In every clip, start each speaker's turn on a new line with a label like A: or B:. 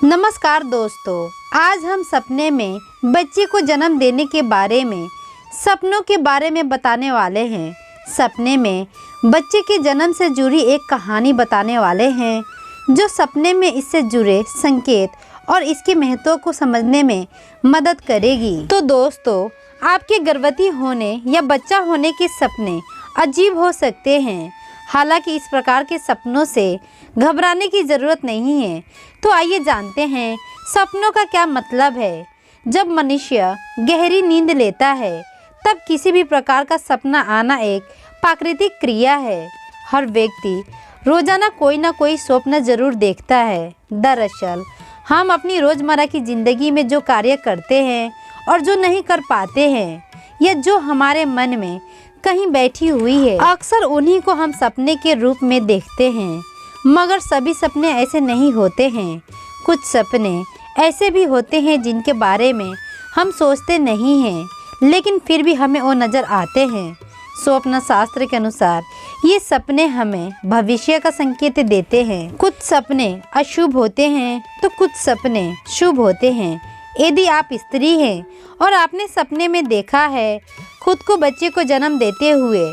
A: नमस्कार दोस्तों, आज हम सपने में बच्चे को जन्म देने के बारे में सपनों के बारे में बताने वाले हैं। सपने में बच्चे के जन्म से जुड़ी एक कहानी बताने वाले हैं जो सपने में इससे जुड़े संकेत और इसके महत्व को समझने में मदद करेगी। तो दोस्तों, आपके गर्भवती होने या बच्चा होने के सपने अजीब हो सकते हैं। हालांकि इस प्रकार के सपनों से घबराने की ज़रूरत नहीं है। तो आइए जानते हैं सपनों का क्या मतलब है। जब मनुष्य गहरी नींद लेता है तब किसी भी प्रकार का सपना आना एक प्राकृतिक क्रिया है। हर व्यक्ति रोजाना कोई ना कोई स्वप्न जरूर देखता है। दरअसल हम अपनी रोज़मर्रा की ज़िंदगी में जो कार्य करते हैं और जो नहीं कर पाते हैं या जो हमारे मन में कहीं बैठी हुई है, अक्सर उन्हीं को हम सपने के रूप में देखते हैं। मगर सभी सपने ऐसे नहीं होते हैं। कुछ सपने ऐसे भी होते हैं जिनके बारे में हम सोचते नहीं हैं, लेकिन फिर भी हमें वो नज़र आते हैं। स्वप्न शास्त्र के अनुसार ये सपने हमें भविष्य का संकेत देते हैं। कुछ सपने अशुभ होते हैं तो कुछ सपने शुभ होते हैं। यदि आप स्त्री हैं और आपने सपने में देखा है खुद को बच्चे को जन्म देते हुए,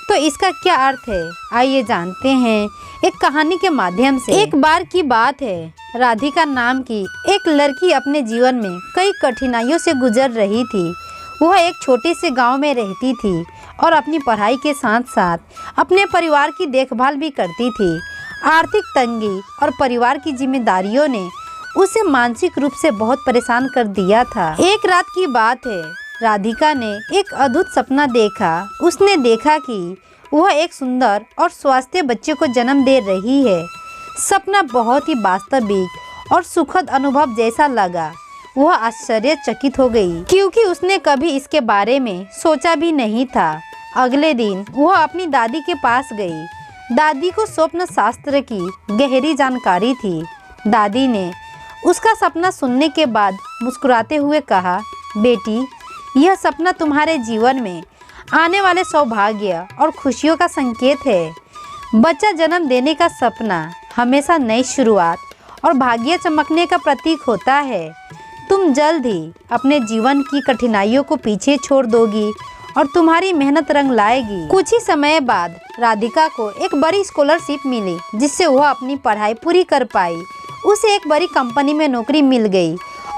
A: तो इसका क्या अर्थ है, आइए जानते हैं एक कहानी के माध्यम से। एक बार की बात है, राधिका नाम की एक लड़की अपने जीवन में कई कठिनाइयों से गुजर रही थी। वह एक छोटे से गांव में रहती थी और अपनी पढ़ाई के साथ साथ अपने परिवार की देखभाल भी करती थी। आर्थिक तंगी और परिवार की जिम्मेदारियों ने उसे मानसिक रूप से बहुत परेशान कर दिया था। एक रात की बात है, राधिका ने एक अद्भुत सपना देखा। उसने देखा कि वह एक सुंदर और स्वस्थ बच्चे को जन्म दे रही है। सपना बहुत ही वास्तविक और सुखद अनुभव जैसा लगा। वह आश्चर्यचकित हो गई क्योंकि उसने कभी इसके बारे में सोचा भी नहीं था। अगले दिन वह अपनी दादी के पास गई। दादी को स्वप्न शास्त्र की गहरी जानकारी थी। दादी ने उसका सपना सुनने के बाद मुस्कुराते हुए कहा, बेटी, यह सपना तुम्हारे जीवन में आने वाले सौभाग्य और खुशियों का संकेत है। बच्चा जन्म देने का सपना हमेशा नई शुरुआत और भाग्य चमकने का प्रतीक होता है। तुम जल्द ही अपने जीवन की कठिनाइयों को पीछे छोड़ दोगी और तुम्हारी मेहनत रंग लाएगी। कुछ ही समय बाद राधिका को एक बड़ी स्कॉलरशिप मिली जिससे वह अपनी पढ़ाई पूरी कर पाई। उसे एक बड़ी कंपनी में नौकरी मिल गई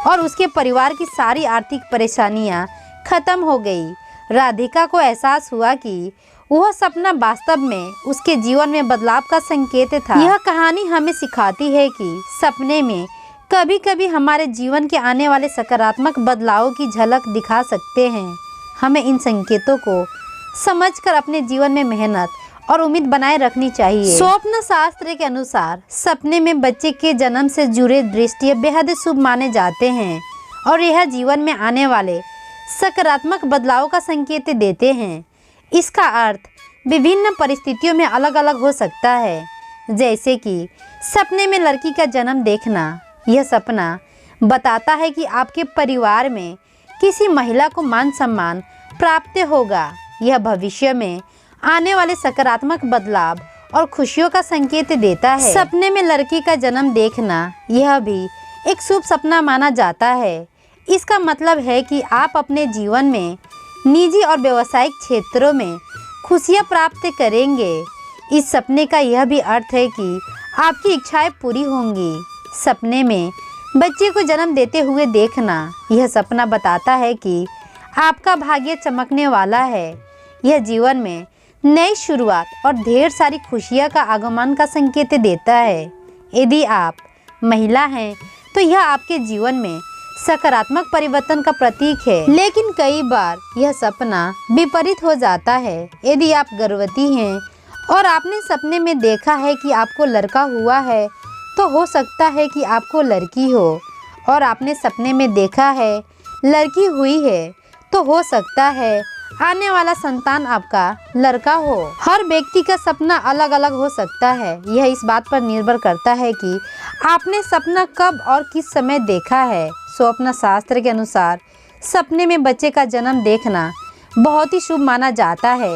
A: और उसके परिवार की सारी आर्थिक परेशानियां खत्म हो गई। राधिका को एहसास हुआ कि वह सपना वास्तव में उसके जीवन में बदलाव का संकेत था। यह कहानी हमें सिखाती है कि सपने में कभी कभी हमारे जीवन के आने वाले सकारात्मक बदलावों की झलक दिखा सकते हैं। हमें इन संकेतों को समझकर अपने जीवन में मेहनत और उम्मीद बनाए रखनी चाहिए। स्वप्न शास्त्र के अनुसार सपने में बच्चे के जन्म से जुड़े दृश्य बेहद शुभ माने जाते हैं और यह जीवन में आने वाले सकारात्मक बदलाव का संकेत देते हैं। इसका अर्थ विभिन्न परिस्थितियों में अलग अलग हो सकता है, जैसे कि सपने में लड़की का जन्म देखना। यह सपना बताता है कि आपके परिवार में किसी महिला को मान सम्मान प्राप्त होगा। यह भविष्य में आने वाले सकारात्मक बदलाव और खुशियों का संकेत देता है। सपने में लड़की का जन्म देखना यह भी एक शुभ सपना माना जाता है। इसका मतलब है कि आप अपने जीवन में निजी और व्यावसायिक क्षेत्रों में खुशियां प्राप्त करेंगे। इस सपने का यह भी अर्थ है कि आपकी इच्छाएं पूरी होंगी। सपने में बच्चे को जन्म देते हुए देखना, यह सपना बताता है कि आपका भाग्य चमकने वाला है। यह जीवन में नई शुरुआत और ढेर सारी खुशियां का आगमन का संकेत देता है। यदि आप महिला हैं तो यह आपके जीवन में सकारात्मक परिवर्तन का प्रतीक है, लेकिन कई बार यह सपना विपरीत हो जाता है। यदि आप गर्भवती हैं और आपने सपने में देखा है कि आपको लड़का हुआ है, तो हो सकता है कि आपको लड़की हो, और आपने सपने में देखा है लड़की हुई है, तो हो सकता है आने वाला संतान आपका लड़का हो। हर व्यक्ति का सपना अलग अलग हो सकता है। यह इस बात पर निर्भर करता है कि आपने सपना कब और किस समय देखा है। स्वप्न शास्त्र के अनुसार सपने में बच्चे का जन्म देखना बहुत ही शुभ माना जाता है।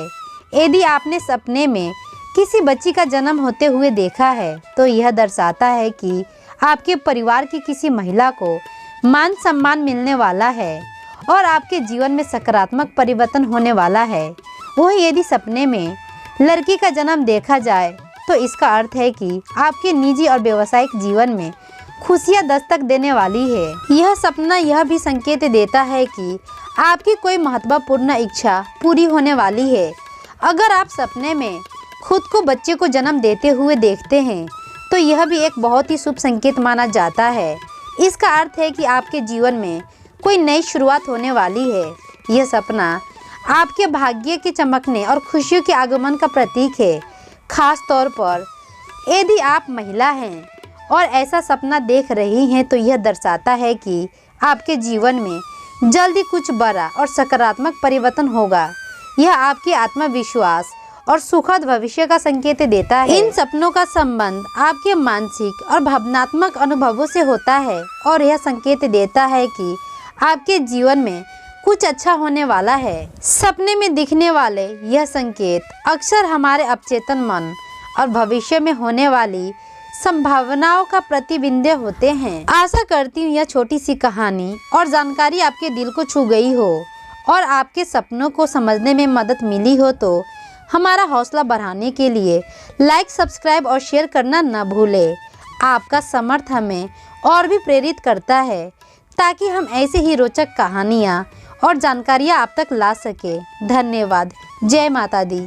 A: यदि आपने सपने में किसी बच्ची का जन्म होते हुए देखा है, तो यह दर्शाता है कि आपके परिवार की किसी महिला को मान सम्मान मिलने वाला है और आपके जीवन में सकारात्मक परिवर्तन होने वाला है। वहीं यदि सपने में लड़की का जन्म देखा जाए तो इसका अर्थ है कि आपके निजी और व्यावसायिक जीवन में खुशियां दस्तक देने वाली है। यह सपना यह भी संकेत देता है कि आपकी कोई महत्वपूर्ण इच्छा पूरी होने वाली है। अगर आप सपने में खुद को बच्चे को जन्म देते हुए देखते हैं तो यह भी एक बहुत ही शुभ संकेत माना जाता है। इसका अर्थ है कि आपके जीवन में कोई नई शुरुआत होने वाली है। यह सपना आपके भाग्य के चमकने और खुशियों के आगमन का प्रतीक है। खास तौर पर यदि आप महिला हैं और ऐसा सपना देख रही हैं तो यह दर्शाता है कि आपके जीवन में जल्दी कुछ बड़ा और सकारात्मक परिवर्तन होगा। यह आपके आत्मविश्वास और सुखद भविष्य का संकेत देता है। इन सपनों का संबंध आपके मानसिक और भावनात्मक अनुभवों से होता है और यह संकेत देता है कि आपके जीवन में कुछ अच्छा होने वाला है। सपने में दिखने वाले यह संकेत अक्सर हमारे अवचेतन मन और भविष्य में होने वाली संभावनाओं का प्रतिबिंब होते हैं। आशा करती हूँ यह छोटी सी कहानी और जानकारी आपके दिल को छू गई हो और आपके सपनों को समझने में मदद मिली हो। तो हमारा हौसला बढ़ाने के लिए लाइक, सब्सक्राइब और शेयर करना न भूलें। आपका समर्थन हमें और भी प्रेरित करता है ताकि हम ऐसे ही रोचक कहानियाँ और जानकारियाँ आप तक ला सके। धन्यवाद। जय माता दी।